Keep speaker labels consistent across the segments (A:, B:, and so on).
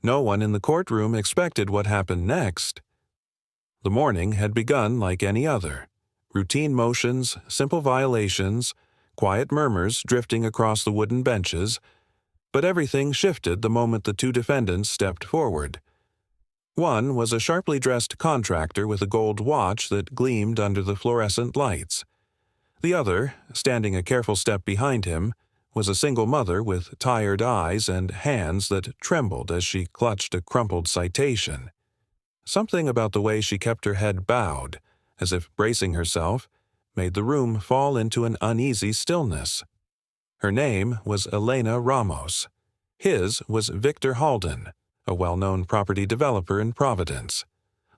A: No one in the courtroom expected what happened next. The morning had begun like any other. Routine motions, simple violations, quiet murmurs drifting across the wooden benches, but everything shifted the moment the two defendants stepped forward. One was a sharply dressed contractor with a gold watch that gleamed under the fluorescent lights. The other, standing a careful step behind him, was a single mother with tired eyes and hands that trembled as she clutched a crumpled citation. Something about the way she kept her head bowed, as if bracing herself, made the room fall into an uneasy stillness. Her name was Elena Ramos. His was Victor Halden, a well-known property developer in Providence.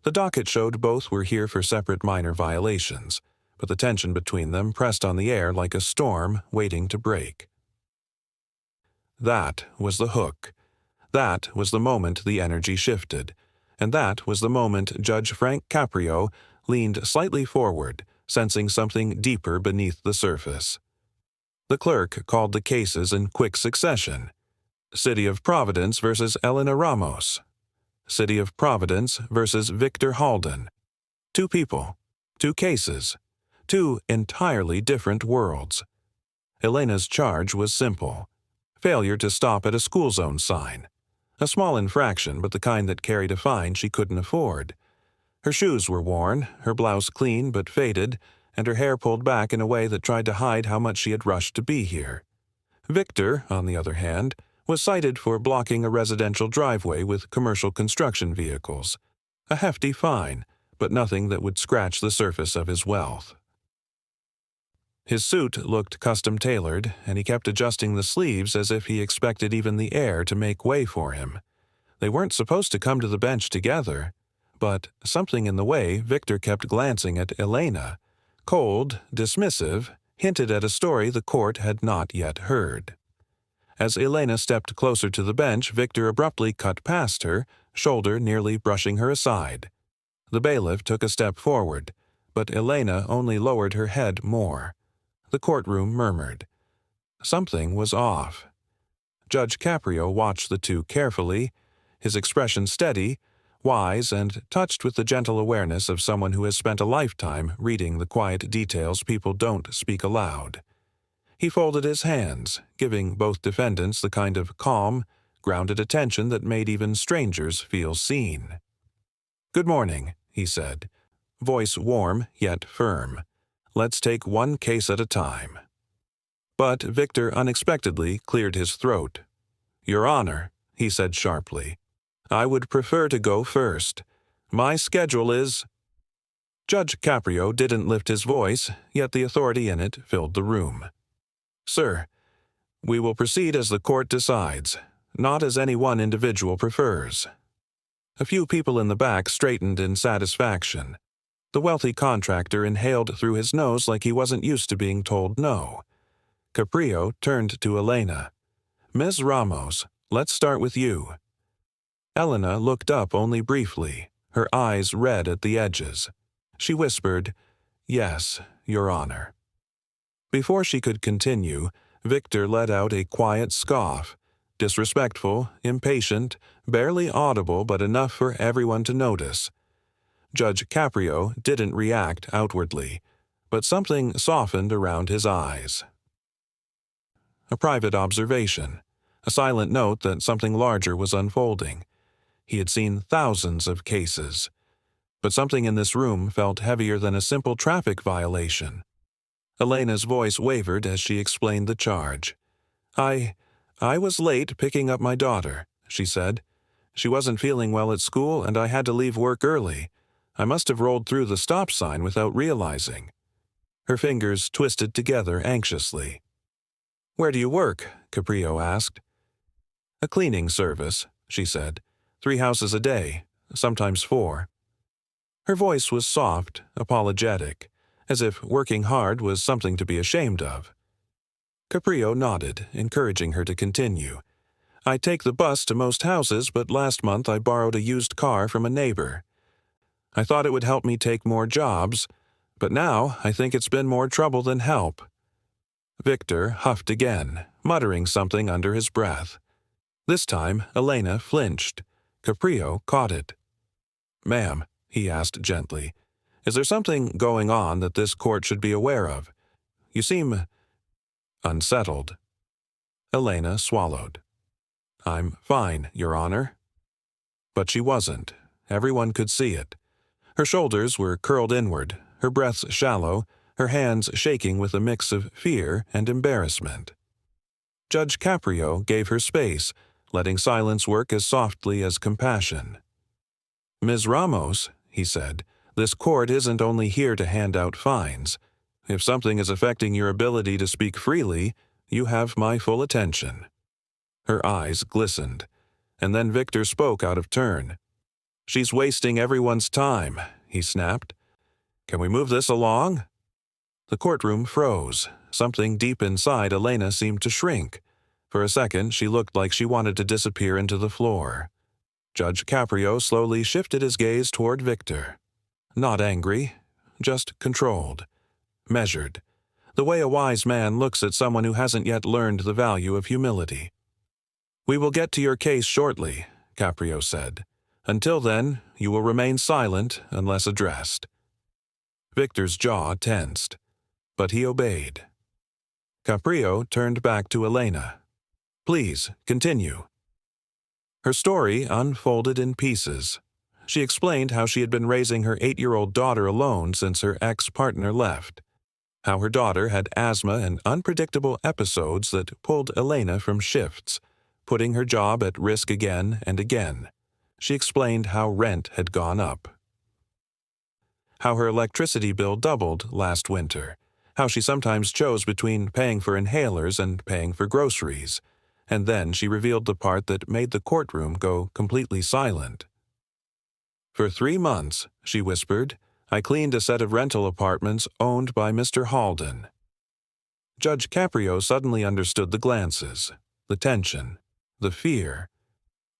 A: The docket showed both were here for separate minor violations, but the tension between them pressed on the air like a storm waiting to break. That was the hook. That was the moment the energy shifted. And that was the moment Judge Frank Caprio leaned slightly forward, sensing something deeper beneath the surface. The clerk called the cases in quick succession. City of Providence versus Elena Ramos. City of Providence versus Victor Halden. Two people, two cases, two entirely different worlds. Elena's charge was simple: failure to stop at a school zone sign. A small infraction, but the kind that carried a fine she couldn't afford. Her shoes were worn, her blouse clean but faded, and her hair pulled back in a way that tried to hide how much she had rushed to be here. Victor, on the other hand, was cited for blocking a residential driveway with commercial construction vehicles. A hefty fine, but nothing that would scratch the surface of his wealth. His suit looked custom-tailored, and he kept adjusting the sleeves as if he expected even the air to make way for him. They weren't supposed to come to the bench together, but something in the way Victor kept glancing at Elena, cold, dismissive, hinted at a story the court had not yet heard. As Elena stepped closer to the bench, Victor abruptly cut past her, shoulder nearly brushing her aside. The bailiff took a step forward, but Elena only lowered her head more. The courtroom murmured. Something was off. Judge Caprio watched the two carefully, his expression steady, wise, and touched with the gentle awareness of someone who has spent a lifetime reading the quiet details people don't speak aloud. He folded his hands, giving both defendants the kind of calm, grounded attention that made even strangers feel seen. "Good morning," he said, voice warm yet firm. "Let's take one case at a time." But Victor unexpectedly cleared his throat. "Your Honor," he said sharply, "I would prefer to go first. My schedule is—" Judge Caprio didn't lift his voice, yet the authority in it filled the room. "Sir, we will proceed as the court decides, not as any one individual prefers." A few people in the back straightened in satisfaction. The wealthy contractor inhaled through his nose like he wasn't used to being told no. Caprio turned to Elena. "Ms. Ramos, let's start with you." Elena looked up only briefly, her eyes red at the edges. She whispered, "Yes, Your Honor." Before she could continue, Victor let out a quiet scoff, disrespectful, impatient, barely audible but enough for everyone to notice. Judge Caprio didn't react outwardly, but something softened around his eyes. A private observation, a silent note that something larger was unfolding. He had seen thousands of cases, but something in this room felt heavier than a simple traffic violation. Elena's voice wavered as she explained the charge. I was late picking up my daughter," she said. "She wasn't feeling well at school and I had to leave work early. I must have rolled through the stop sign without realizing." Her fingers twisted together anxiously. "Where do you work?" Caprio asked. "A cleaning service," she said. 3 houses a day, sometimes 4. Her voice was soft, apologetic, as if working hard was something to be ashamed of. Caprio nodded, encouraging her to continue. "I take the bus to most houses, but last month I borrowed a used car from a neighbor. I thought it would help me take more jobs, but now I think it's been more trouble than help." Victor huffed again, muttering something under his breath. This time, Elena flinched. Caprio caught it. "Ma'am," he asked gently, "is there something going on that this court should be aware of? You seem unsettled." Elena swallowed. "I'm fine, Your Honor." But she wasn't. Everyone could see it. Her shoulders were curled inward, her breaths shallow, her hands shaking with a mix of fear and embarrassment. Judge Caprio gave her space, letting silence work as softly as compassion. "Ms. Ramos," he said, "this court isn't only here to hand out fines. If something is affecting your ability to speak freely, you have my full attention." Her eyes glistened, and then Victor spoke out of turn. "She's wasting everyone's time," he snapped. "Can we move this along?" The courtroom froze. Something deep inside Elena seemed to shrink. For a second, she looked like she wanted to disappear into the floor. Judge Caprio slowly shifted his gaze toward Victor. Not angry, just controlled, measured, the way a wise man looks at someone who hasn't yet learned the value of humility. "We will get to your case shortly," Caprio said. "Until then, you will remain silent unless addressed." Victor's jaw tensed, but he obeyed. Caprio turned back to Elena. "Please, continue." Her story unfolded in pieces. She explained how she had been raising her 8-year-old daughter alone since her ex-partner left, how her daughter had asthma and unpredictable episodes that pulled Elena from shifts, putting her job at risk again and again. She explained how rent had gone up, how her electricity bill doubled last winter, how she sometimes chose between paying for inhalers and paying for groceries, and then she revealed the part that made the courtroom go completely silent. "For 3 months," she whispered, "I cleaned a set of rental apartments owned by Mr. Halden." Judge Caprio suddenly understood the glances, the tension, the fear.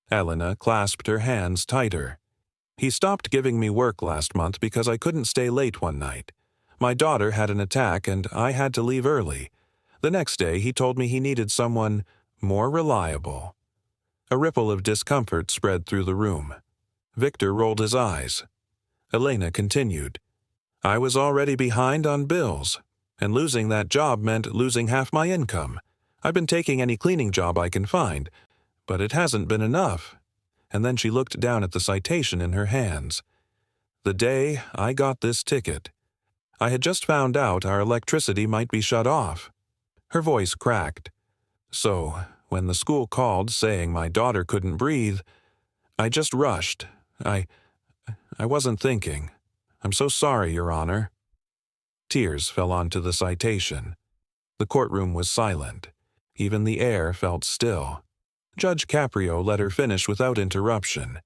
A: Elena clasped her hands tighter. "He stopped giving me work last month because I couldn't stay late one night. My daughter had an attack and I had to leave early. The next day he told me he needed someone more reliable." A ripple of discomfort spread through the room. Victor rolled his eyes. Elena continued, "I was already behind on bills, and losing that job meant losing half my income. I've been taking any cleaning job I can find, but it hasn't been enough." And then she looked down at the citation in her hands. "The day I got this ticket, I had just found out our electricity might be shut off." Her voice cracked. "So, when the school called saying my daughter couldn't breathe, I just rushed. I wasn't thinking. I'm so sorry, Your Honor." Tears fell onto the citation. The courtroom was silent. Even the air felt still. Judge Caprio let her finish without interruption.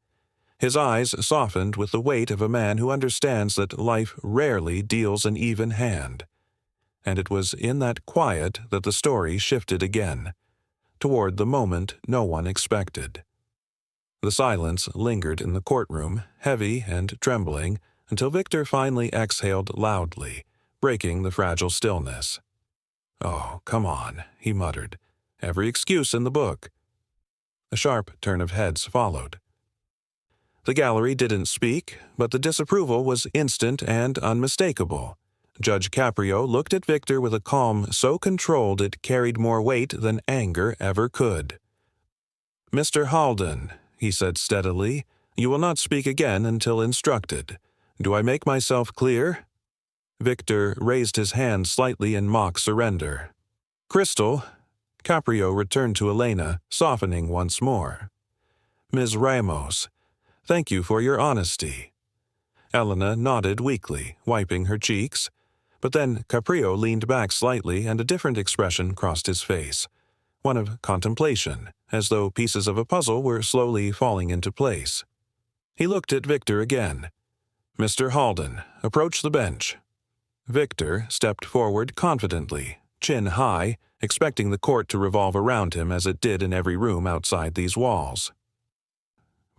A: His eyes softened with the weight of a man who understands that life rarely deals an even hand. And it was in that quiet that the story shifted again, toward the moment no one expected. The silence lingered in the courtroom, heavy and trembling, until Victor finally exhaled loudly, breaking the fragile stillness. "Oh, come on," he muttered. "Every excuse in the book." A sharp turn of heads followed. The gallery didn't speak, but the disapproval was instant and unmistakable. Judge Caprio looked at Victor with a calm so controlled it carried more weight than anger ever could. "Mr. Halden," he said steadily, "you will not speak again until instructed. Do I make myself clear?" Victor raised his hand slightly in mock surrender. "Crystal," Caprio returned to Elena, softening once more. "Ms. Ramos, thank you for your honesty." Elena nodded weakly, wiping her cheeks. But then Caprio leaned back slightly and a different expression crossed his face, one of contemplation, as though pieces of a puzzle were slowly falling into place. He looked at Victor again. "Mr. Halden, approach the bench." Victor stepped forward confidently, chin high, expecting the court to revolve around him as it did in every room outside these walls.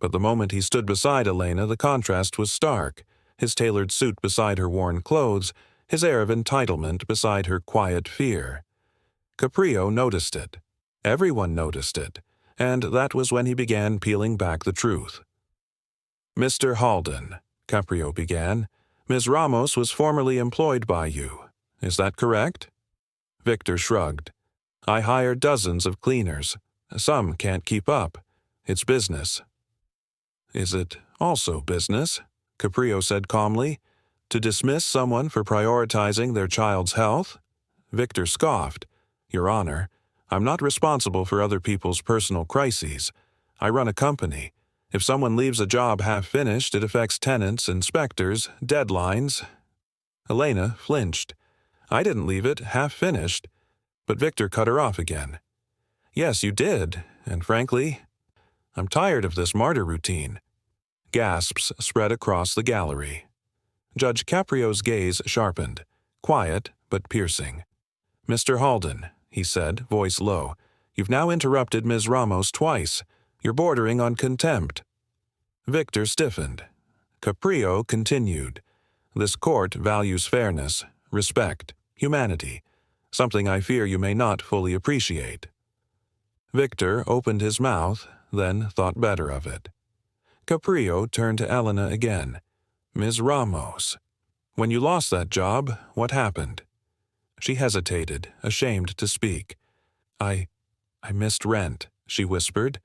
A: But the moment he stood beside Elena, the contrast was stark, his tailored suit beside her worn clothes, his air of entitlement beside her quiet fear. Caprio noticed it. Everyone noticed it, and that was when he began peeling back the truth. "Mr. Halden," Caprio began, "Ms. Ramos was formerly employed by you. Is that correct?" Victor shrugged. "I hire dozens of cleaners. Some can't keep up. It's business." "Is it also business?" Caprio said calmly. "To dismiss someone for prioritizing their child's health?" Victor scoffed. "Your Honor, I'm not responsible for other people's personal crises. I run a company. If someone leaves a job half-finished, it affects tenants, inspectors, deadlines." Elena flinched. "I didn't leave it half-finished." But Victor cut her off again. "Yes, you did, and frankly, I'm tired of this martyr routine." Gasps spread across the gallery. Judge Caprio's gaze sharpened, quiet but piercing. "Mr. Halden," he said, voice low, "you've now interrupted Ms. Ramos twice. You're bordering on contempt." Victor stiffened. Caprio continued. "This court values fairness, respect, humanity, something I fear you may not fully appreciate." Victor opened his mouth, then thought better of it. Caprio turned to Elena again. "Ms. Ramos, when you lost that job, what happened?" She hesitated, ashamed to speak. I missed rent," she whispered.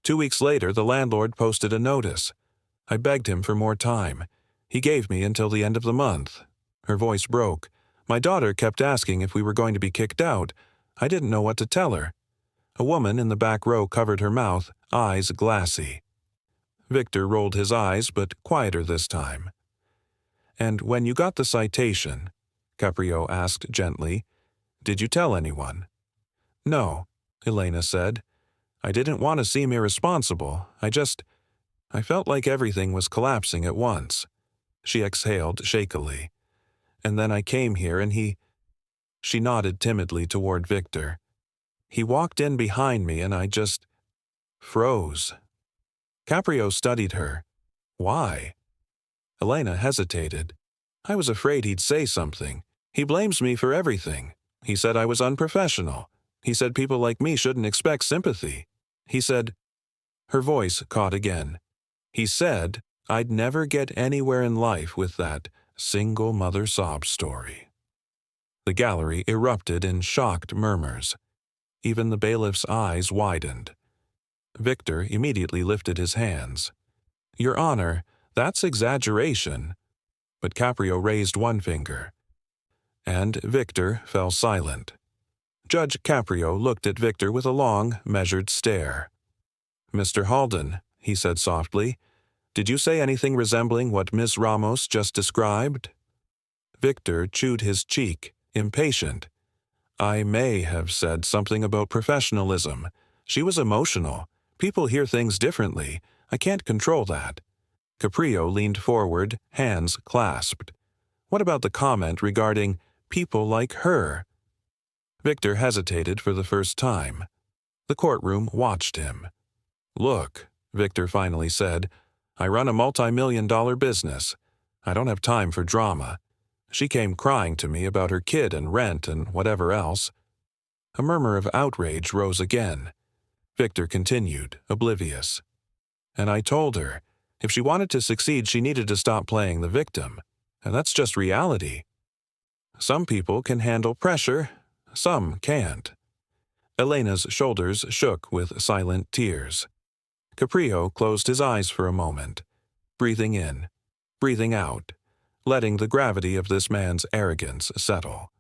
A: 2 weeks later, the landlord posted a notice. I begged him for more time. He gave me until the end of the month." Her voice broke. "My daughter kept asking if we were going to be kicked out. I didn't know what to tell her." A woman in the back row covered her mouth, eyes glassy. Victor rolled his eyes, but quieter this time. "And when you got the citation," Caprio asked gently, "did you tell anyone?" "No," Elena said. "I didn't want to seem irresponsible. I felt like everything was collapsing at once." She exhaled shakily. "And then I came here and he—" She nodded timidly toward Victor. "He walked in behind me and I just froze." Caprio studied her. "Why?" Elena hesitated. "I was afraid he'd say something. He blames me for everything. He said I was unprofessional. He said people like me shouldn't expect sympathy. He said—" Her voice caught again. "He said I'd never get anywhere in life with that single mother sob story." The gallery erupted in shocked murmurs. Even the bailiff's eyes widened. Victor immediately lifted his hands. "Your Honor, that's exaggeration." But Caprio raised one finger. And Victor fell silent. Judge Caprio looked at Victor with a long, measured stare. "Mr. Halden," he said softly, "did you say anything resembling what Miss Ramos just described?" Victor chewed his cheek, impatient. "I may have said something about professionalism. She was emotional. People hear things differently. I can't control that." Caprio leaned forward, hands clasped. "What about the comment regarding people like her?" Victor hesitated for the first time. The courtroom watched him. "Look," Victor finally said, "I run a multi-million-dollar business. I don't have time for drama. She came crying to me about her kid and rent and whatever else." A murmur of outrage rose again. Victor continued, oblivious. "And I told her, if she wanted to succeed, she needed to stop playing the victim. And that's just reality. Some people can handle pressure, some can't." Elena's shoulders shook with silent tears. Caprio closed his eyes for a moment, breathing in, breathing out, letting the gravity of this man's arrogance settle.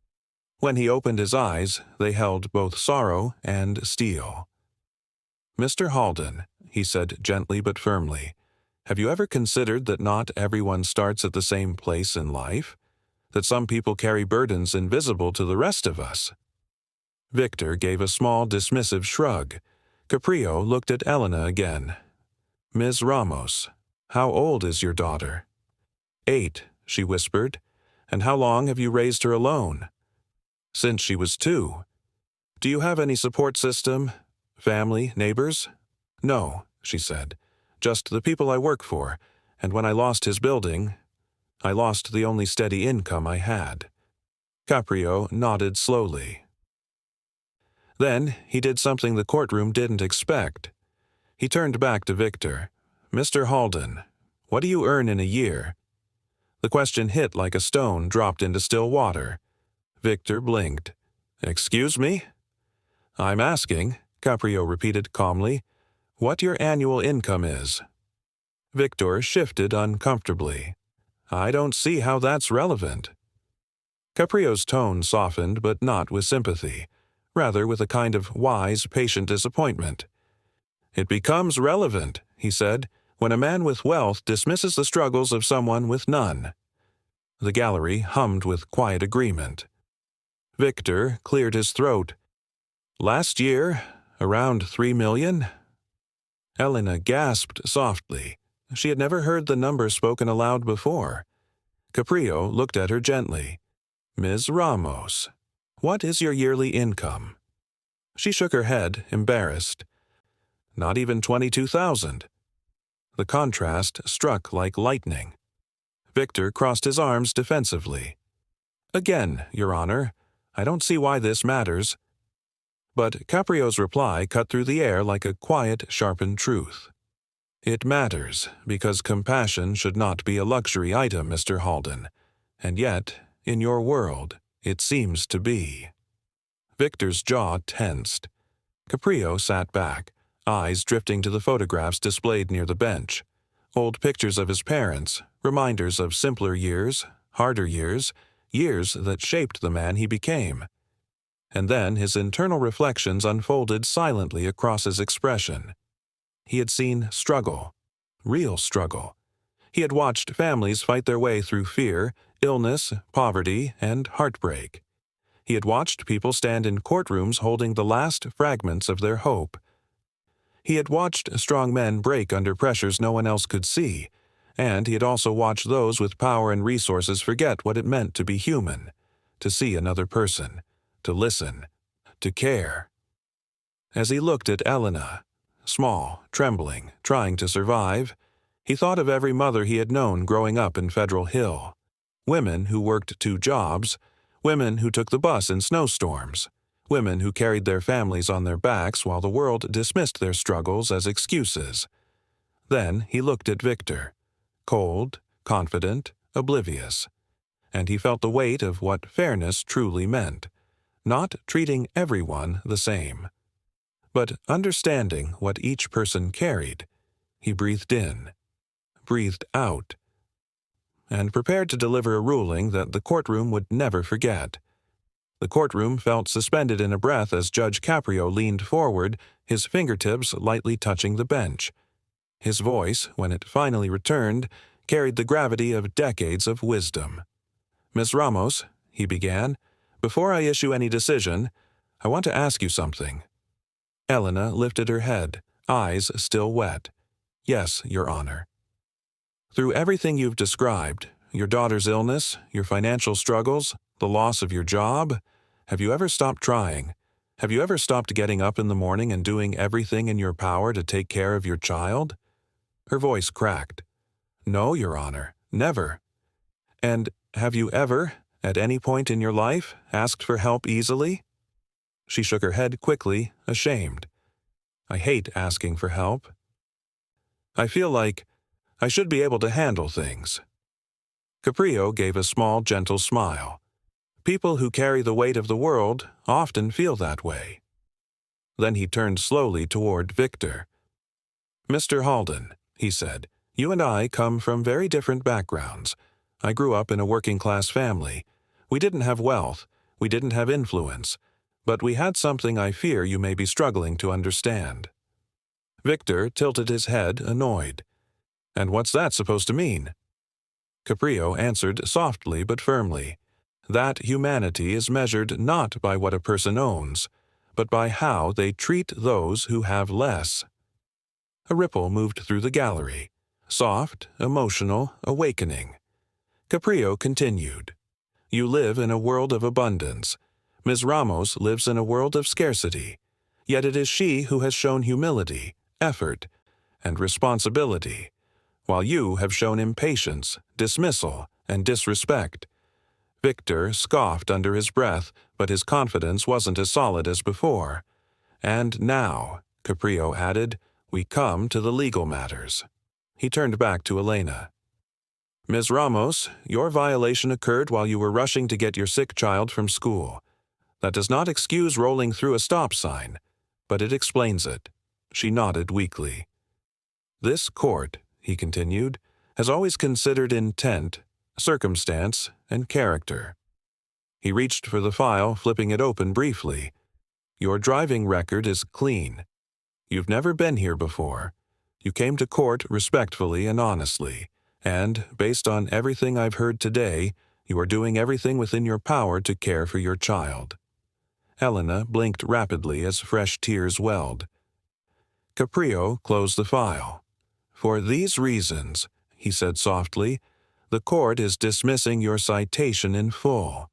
A: When he opened his eyes, they held both sorrow and steel. "Mr. Halden," he said gently but firmly, "have you ever considered that not everyone starts at the same place in life? That some people carry burdens invisible to the rest of us?" Victor gave a small dismissive shrug. Caprio looked at Elena again. "Ms. Ramos, how old is your daughter?" 8, she whispered. "And how long have you raised her alone?" "Since she was 2. Do you have any support system? Family, neighbors?" "No," she said. "Just the people I work for, and when I lost his building, I lost the only steady income I had." Caprio nodded slowly. Then he did something the courtroom didn't expect. He turned back to Victor. "Mr. Halden, what do you earn in a year?" The question hit like a stone dropped into still water. Victor blinked. "Excuse me?" "I'm asking," Caprio repeated calmly, "what your annual income is." Victor shifted uncomfortably. "I don't see how that's relevant." Caprio's tone softened, but not with sympathy, rather with a kind of wise, patient disappointment. "It becomes relevant," he said, "when a man with wealth dismisses the struggles of someone with none." The gallery hummed with quiet agreement. Victor cleared his throat. "Last year, around 3 million?" Elena gasped softly. She had never heard the number spoken aloud before. Caprio looked at her gently. "Ms. Ramos, what is your yearly income?" She shook her head, embarrassed. "Not even 22,000. The contrast struck like lightning. Victor crossed his arms defensively. "Again, Your Honor, I don't see why this matters." But Caprio's reply cut through the air like a quiet, sharpened truth. "It matters, because compassion should not be a luxury item, Mr. Halden. And yet, in your world, it seems to be." Victor's jaw tensed. Caprio sat back, eyes drifting to the photographs displayed near the bench. Old pictures of his parents, reminders of simpler years, harder years, years that shaped the man he became. And then his internal reflections unfolded silently across his expression. He had seen struggle, real struggle. He had watched families fight their way through fear, illness, poverty, and heartbreak. He had watched people stand in courtrooms holding the last fragments of their hope. He had watched strong men break under pressures no one else could see, and he had also watched those with power and resources forget what it meant to be human, to see another person, to listen, to care. As he looked at Elena, small, trembling, trying to survive, he thought of every mother he had known growing up in Federal Hill. Women who worked 2 jobs, women who took the bus in snowstorms, women who carried their families on their backs while the world dismissed their struggles as excuses. Then he looked at Victor, cold, confident, oblivious, and he felt the weight of what fairness truly meant, not treating everyone the same, but understanding what each person carried. He breathed in, breathed out, and prepared to deliver a ruling that the courtroom would never forget. The courtroom felt suspended in a breath as Judge Caprio leaned forward, his fingertips lightly touching the bench. His voice, when it finally returned, carried the gravity of decades of wisdom. "Ms. Ramos," he began, "before I issue any decision, I want to ask you something." Elena lifted her head, eyes still wet. "Yes, Your Honor." "Through everything you've described, your daughter's illness, your financial struggles, the loss of your job, have you ever stopped trying? Have you ever stopped getting up in the morning and doing everything in your power to take care of your child?" Her voice cracked. "No, Your Honor, never." "And have you ever, at any point in your life, asked for help easily?" She shook her head quickly, ashamed. "I hate asking for help. I feel like I should be able to handle things." Caprio gave a small, gentle smile. People who carry the weight of the world often feel that way. Then he turned slowly toward Victor. "Mr. Halden," he said, "you and I come from very different backgrounds. I grew up in a working-class family. We didn't have wealth. We didn't have influence. But we had something I fear you may be struggling to understand." Victor tilted his head, annoyed. "And what's that supposed to mean?" Caprio answered softly but firmly. "That humanity is measured not by what a person owns, but by how they treat those who have less." A ripple moved through the gallery, soft, emotional, awakening. Caprio continued. "You live in a world of abundance. Ms. Ramos lives in a world of scarcity. Yet it is she who has shown humility, effort, and responsibility, while you have shown impatience, dismissal, and disrespect." Victor scoffed under his breath, but his confidence wasn't as solid as before. "And now," Caprio added, "we come to the legal matters." He turned back to Elena. "Ms. Ramos, your violation occurred while you were rushing to get your sick child from school. That does not excuse rolling through a stop sign, but it explains it." She nodded weakly. "This court," he continued, "has always considered intent, circumstance, and character." He reached for the file, flipping it open briefly. "Your driving record is clean. You've never been here before. You came to court respectfully and honestly, and, based on everything I've heard today, you are doing everything within your power to care for your child." Helena blinked rapidly as fresh tears welled. Caprio closed the file. "For these reasons," he said softly, "the court is dismissing your citation in full."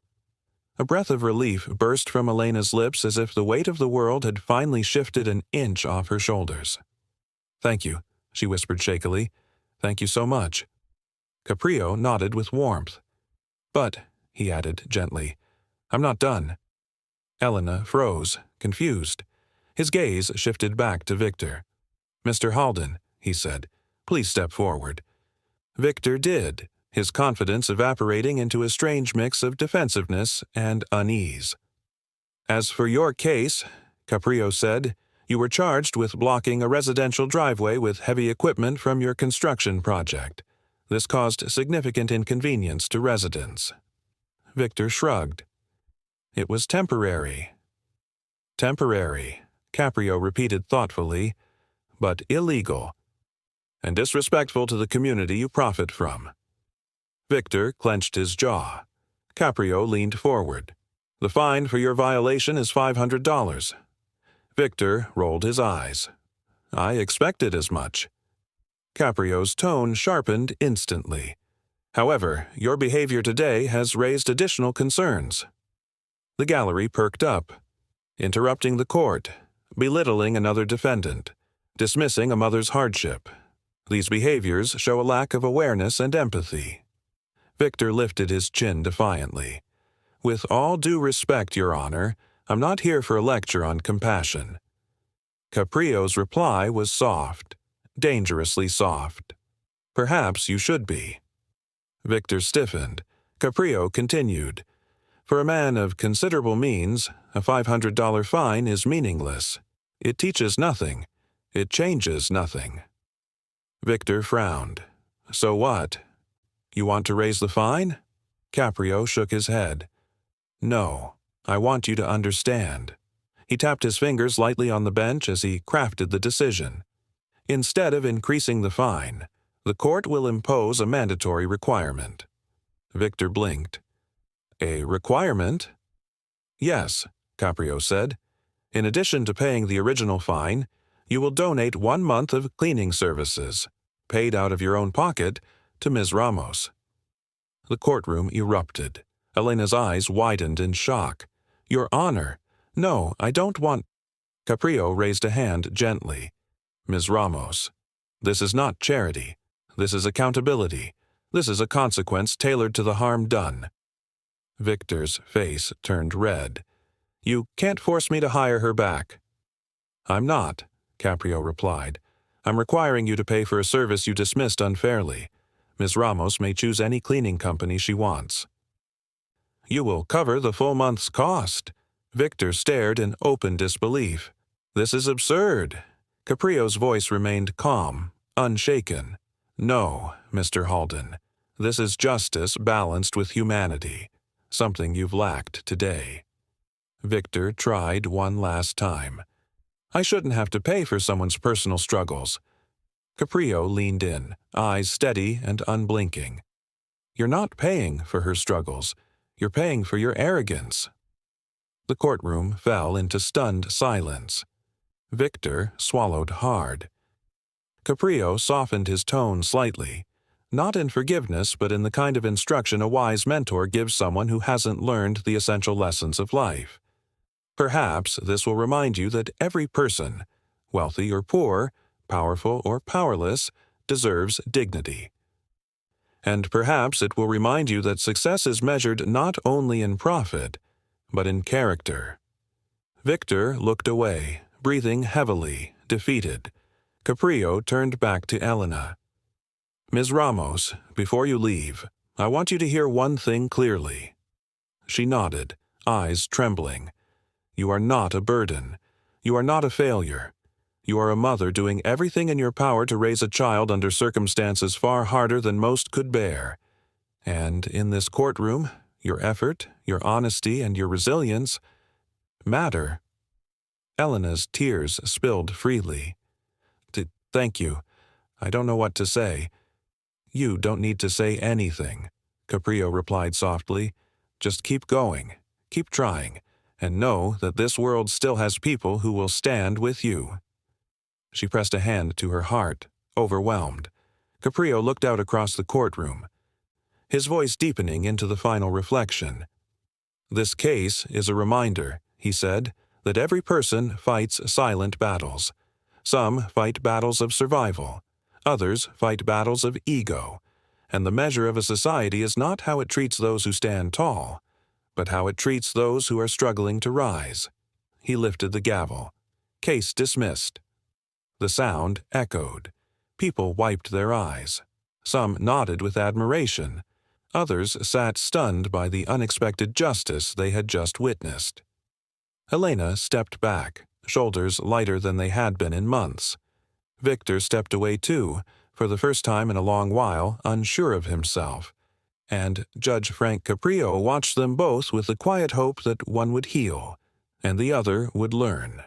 A: A breath of relief burst from Elena's lips as if the weight of the world had finally shifted an inch off her shoulders. "Thank you," she whispered shakily. "Thank you so much." Caprio nodded with warmth. "But," he added gently, "I'm not done." Elena froze, confused. His gaze shifted back to Victor. "Mr. Halden," he said, "please step forward." Victor did, his confidence evaporating into a strange mix of defensiveness and unease. "As for your case," Caprio said, "you were charged with blocking a residential driveway with heavy equipment from your construction project. This caused significant inconvenience to residents." Victor shrugged. "It was temporary." "Temporary," Caprio repeated thoughtfully, "but illegal. And disrespectful to the community you profit from." Victor clenched his jaw. Caprio leaned forward. "The fine for your violation is $500. Victor rolled his eyes. "I expected as much." Caprio's tone sharpened instantly. "However, your behavior today has raised additional concerns." The gallery perked up. Interrupting the court, belittling another defendant, dismissing a mother's hardship. These behaviors show a lack of awareness and empathy. Victor lifted his chin defiantly. "With all due respect, Your Honor, I'm not here for a lecture on compassion." Caprio's reply was soft, dangerously soft. "Perhaps you should be." Victor stiffened. Caprio continued. "For a man of considerable means, a $500 fine is meaningless. It teaches nothing. It changes nothing." Victor frowned. "So what? You want to raise the fine?" Caprio shook his head. "No, I want you to understand." He tapped his fingers lightly on the bench as he crafted the decision. "Instead of increasing the fine, the court will impose a mandatory requirement." Victor blinked. "A requirement?" "Yes," Caprio said. "In addition to paying the original fine, you will donate 1 month of cleaning services, paid out of your own pocket, to Ms. Ramos." The courtroom erupted. Elena's eyes widened in shock. "Your Honor, no, I don't want—" Caprio raised a hand gently. "Ms. Ramos, this is not charity. This is accountability. This is a consequence tailored to the harm done." Victor's face turned red. "You can't force me to hire her back." "I'm not," Caprio replied. "I'm requiring you to pay for a service you dismissed unfairly. Ms. Ramos may choose any cleaning company she wants." "You will cover the full month's cost." Victor stared in open disbelief. "This is absurd." Caprio's voice remained calm, unshaken. "No, Mr. Halden. This is justice balanced with humanity, something you've lacked today." Victor tried one last time. "I shouldn't have to pay for someone's personal struggles." Caprio leaned in, eyes steady and unblinking. "You're not paying for her struggles. You're paying for your arrogance." The courtroom fell into stunned silence. Victor swallowed hard. Caprio softened his tone slightly, not in forgiveness but in the kind of instruction a wise mentor gives someone who hasn't learned the essential lessons of life. "Perhaps this will remind you that every person, wealthy or poor, powerful or powerless, deserves dignity. And perhaps it will remind you that success is measured not only in profit, but in character." Victor looked away, breathing heavily, defeated. Caprio turned back to Elena. "Ms. Ramos, before you leave, I want you to hear one thing clearly." She nodded, eyes trembling. "You are not a burden. You are not a failure. You are a mother doing everything in your power to raise a child under circumstances far harder than most could bear. And in this courtroom, your effort, your honesty, and your resilience matter." Elena's tears spilled freely. Thank you. I don't know what to say." "You don't need to say anything," Caprio replied softly. "Just keep going, keep trying, and know that this world still has people who will stand with you." She pressed a hand to her heart, overwhelmed. Caprio looked out across the courtroom, his voice deepening into the final reflection. "This case is a reminder," he said, "that every person fights silent battles. Some fight battles of survival. Others fight battles of ego. And the measure of a society is not how it treats those who stand tall, but how it treats those who are struggling to rise." He lifted the gavel. "Case dismissed." The sound echoed. People wiped their eyes. Some nodded with admiration. Others sat stunned by the unexpected justice they had just witnessed. Elena stepped back, shoulders lighter than they had been in months. Victor stepped away too, for the first time in a long while, unsure of himself. And Judge Frank Caprio watched them both with the quiet hope that one would heal, and the other would learn.